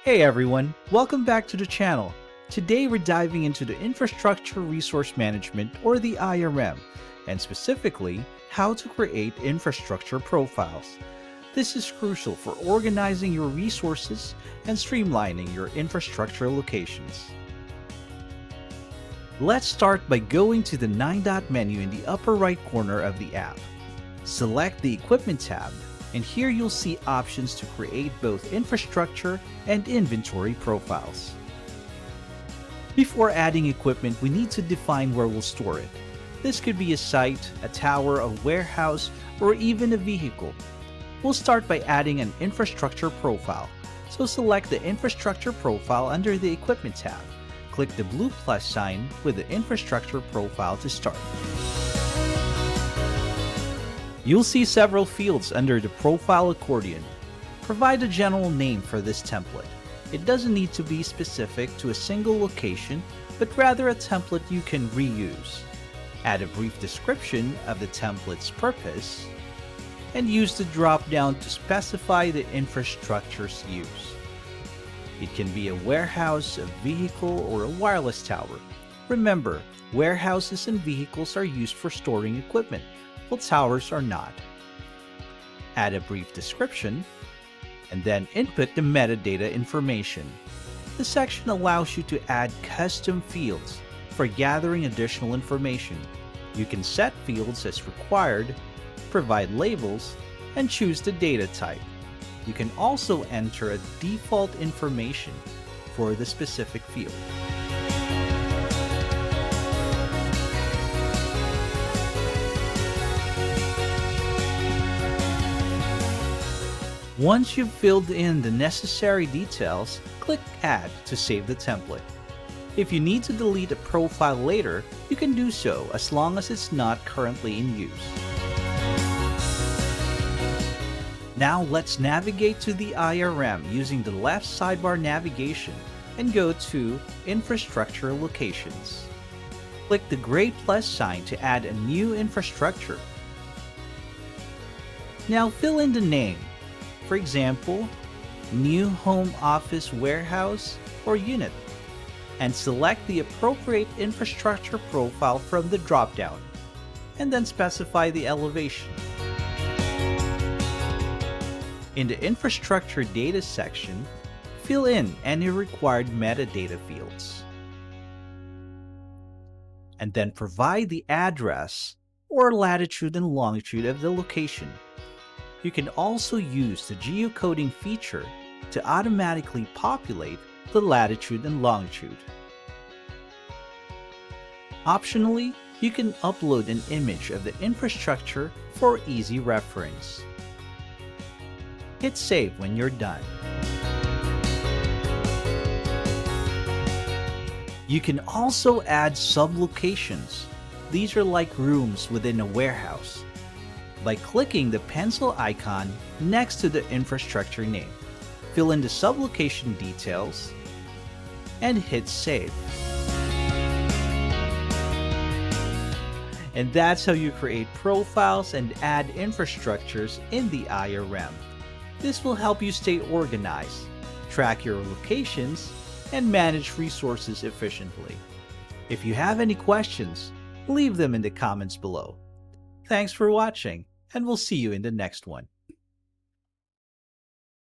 Hey everyone, welcome back to the channel. Today we're diving into the Infrastructure Resource Management, or the IRM, and specifically how to create infrastructure profiles. This is crucial for organizing your resources and streamlining your infrastructure locations. Let's start by going to the 9-dot menu in the upper right corner of the app. Select the Equipment tab, and here you'll see options to create both infrastructure and inventory profiles. Before adding equipment, we need to define where we'll store it. This could be a site, a tower, a warehouse, or even a vehicle. We'll start by adding an infrastructure profile. So select the infrastructure profile under the Equipment tab. Click the blue plus sign with the infrastructure profile to start. You'll see several fields under the profile accordion. Provide a general name for this template. It doesn't need to be specific to a single location, but rather a template you can reuse. Add a brief description of the template's purpose, and use the drop-down to specify the infrastructure's use. It can be a warehouse, a vehicle, or a wireless tower. Remember, warehouses and vehicles are used for storing equipment, while towers are not. Add a brief description, and then input the metadata information. The section allows you to add custom fields for gathering additional information. You can set fields as required, provide labels, and choose the data type. You can also enter a default information for the specific field. Once you've filled in the necessary details, click Add to save the template. If you need to delete a profile later, you can do so as long as it's not currently in use. Now let's navigate to the IRM using the left sidebar navigation and go to Infrastructure Locations. Click the gray plus sign to add a new infrastructure. Now fill in the name. For example, New Home Office Warehouse or Unit, and select the appropriate infrastructure profile from the drop-down, and then specify the elevation. In the Infrastructure Data section, fill in any required metadata fields, and then provide the address or latitude and longitude of the location. You can also use the geocoding feature to automatically populate the latitude and longitude. Optionally, you can upload an image of the infrastructure for easy reference. Hit Save when you're done. You can also add sublocations. These are like rooms within a warehouse. By clicking the pencil icon next to the infrastructure name, fill in the sublocation details, and hit Save. And that's how you create profiles and add infrastructures in the IRM. This will help you stay organized, track your locations, and manage resources efficiently. If you have any questions, leave them in the comments below. Thanks for watching, and we'll see you in the next one.